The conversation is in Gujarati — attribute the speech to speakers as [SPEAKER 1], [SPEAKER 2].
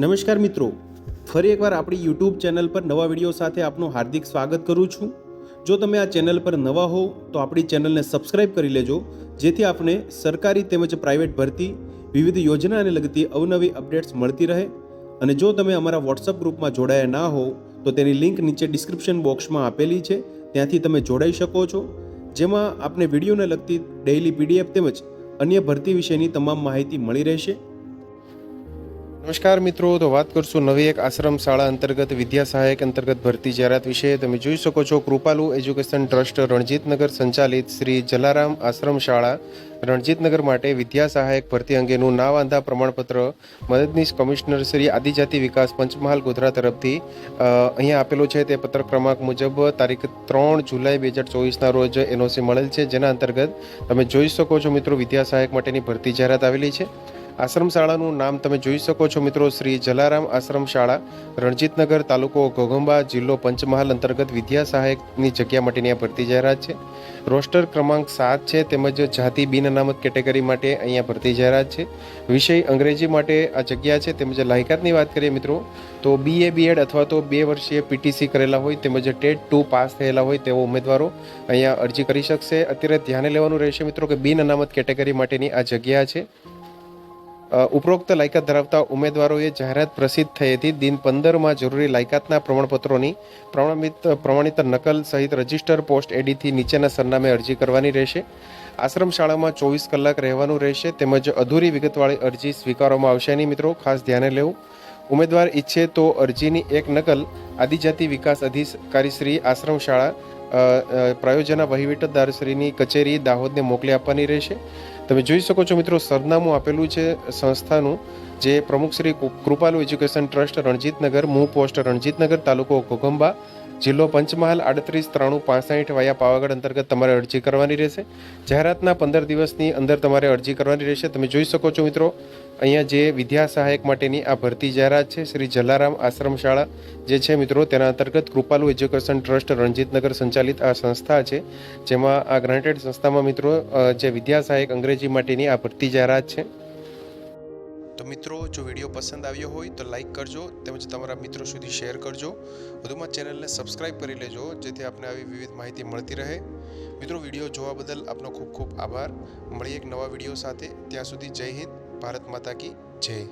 [SPEAKER 1] નમસ્કાર મિત્રો, ફરી એકવાર આપણી યુટ્યુબ ચેનલ પર નવા વિડીયો સાથે આપનું હાર્દિક સ્વાગત કરું છું। જો તમે આ ચેનલ પર નવા હો તો આપણી ચેનલને સબસ્ક્રાઇબ કરી લેજો, જેથી આપને સરકારી તેમજ પ્રાઇવેટ ભરતી વિવિધ યોજનાને લગતી અવનવી અપડેટ્સ મળતી રહે। અને જો તમે અમારા વોટ્સઅપ ગ્રુપમાં જોડાયા ના હો તો તેની લિંક નીચે ડિસ્ક્રિપ્શન બોક્સમાં આપેલી છે, ત્યાંથી તમે જોડાઈ શકો છો, જેમાં આપને વિડીયોને લગતી ડેઇલી પીડીએફ તેમજ અન્ય ભરતી વિશેની તમામ માહિતી મળી રહેશે। નમસ્કાર મિત્રો, તો વાત કરશું નવી એક આશ્રમ શાળા અંતર્ગત વિદ્યા સહાયક અંતર્ગત ભરતી જાહેરાત વિશે। તમે જોઈ શકો છો, કૃપાલુ એજ્યુકેશન ટ્રસ્ટ રણજીતનગર સંચાલિત શ્રી જલારામ આશ્રમ શાળા રણજીતનગર માટે વિદ્યા સહાયક ભરતી અંગેનું ના વાંધા પ્રમાણપત્ર મદદનીશ કમિશનર શ્રી આદિજાતિ વિકાસ પંચમહાલ ગોધરા તરફથી અહીંયા આપેલો છે। તે પત્ર ક્રમાંક મુજબ તારીખ 3 જુલાઈ 2024ના રોજ એનઓસી મળેલ છે, જેના અંતર્ગત તમે જોઈ શકો છો મિત્રો વિદ્યા સહાયક માટેની ભરતી જાહેરાત આવેલી છે। આશ્રમ શાળાનું નામ તમે જોઈ શકો છો મિત્રો, શ્રી જલારામ આશ્રમ શાળા રણજીતનગર, તાલુકો ઘોઘંબા, જિલ્લો પંચમહાલ અંતર્ગત વિદ્યા સહાયકની જગ્યા માટેની આ ભરતી જાહેરાત છે। રોસ્ટર ક્રમાંક 7 છે, તેમજ જાતિ બિન અનામત કેટેગરી માટે અહીંયા ભરતી જાહેરાત છે। વિષય અંગ્રેજી માટે આ જગ્યા છે। તેમજ લાયકાતની વાત કરીએ મિત્રો તો BA BEd અથવા તો 2 વર્ષીય PTC કરેલા હોય તેમજ ટેટ 2 પાસ થયેલા હોય તેવા ઉમેદવારો અહીંયા અરજી કરી શકશે। અત્યારે ધ્યાને લેવાનું રહેશે મિત્રો કે બિન અનામત કેટેગરી માટેની આ જગ્યા છે। ઉપરોક્ત લાયકાત ધરાવતા ઉમેદવારોએ જાહેરાત પ્રસિદ્ધ થઈ હતી દિન 15માં જરૂરી લાયકાતના પ્રમાણપત્રોની પ્રમાણિત નકલ સહિત રજિસ્ટર પોસ્ટ એડીથી નીચેના સરનામે અરજી કરવાની રહેશે। આશ્રમ શાળામાં 24 કલાક રહેવાનું રહેશે, તેમજ અધૂરી વિગતવાળી અરજી સ્વીકારવામાં આવશે નહીં મિત્રો, ખાસ ધ્યાને લેવું। ઉમેદવાર ઈચ્છે તો અરજીની એક નકલ આદિજાતિ વિકાસ અધિકારી શ્રી આશ્રમ શાળા પ્રાયોજના વહીવટદારશ્રીની કચેરી દાહોદને મોકલી આપવાની રહેશે। તમે જોઈ શકો છો મિત્રો, સરનામું આપેલું છે સંસ્થાનું, જે પ્રમુખ શ્રી કૃપાલુ એજ્યુકેશન ટ્રસ્ટ રણજીતનગર, મૂળ પોસ્ટ રણજીતનગર, તાલુકો ઘોઘંબા, જિલ્લો પંચમહાલ 389365 વાયા પાવાગઢ અંતર્ગત તમારે અરજી કરવાની રહેશે। જાહેરાતના 15 દિવસની અંદર તમારે અરજી કરવાની રહેશે। તમે જોઈ શકો છો મિત્રો, અહીંયા જે વિદ્યા સહાયક માટેની આ ભરતી જાહેરાત છે શ્રી જલારામ આશ્રમ શાળા જે છે મિત્રો, તેના અંતર્ગત કૃપાલુ એજ્યુકેશન ટ્રસ્ટ રણજીતનગર સંચાલિત આ સંસ્થા છે, જેમાં આ ગ્રાન્ટેડ સંસ્થામાં મિત્રો જે વિદ્યા સહાયક અંગ્રેજી માટેની આ ભરતી જાહેરાત છે। તો મિત્રો, જો વિડીયો પસંદ આવ્યો હોય તો લાઇક કરજો, તેમજ તમારા મિત્રો સુધી શેર કરજો। વધુમાં ચેનલને સબસ્ક્રાઇબ કરી લેજો, જેથી આપને આવી વિવિધ માહિતી મળતી રહે। મિત્રો, વિડીયો જોવા બદલ આપનો ખૂબ ખૂબ આભાર। મળીએ એક નવા વિડીયો સાથે, ત્યાં સુધી જય હિન્દ, ભારત માતા કી જય।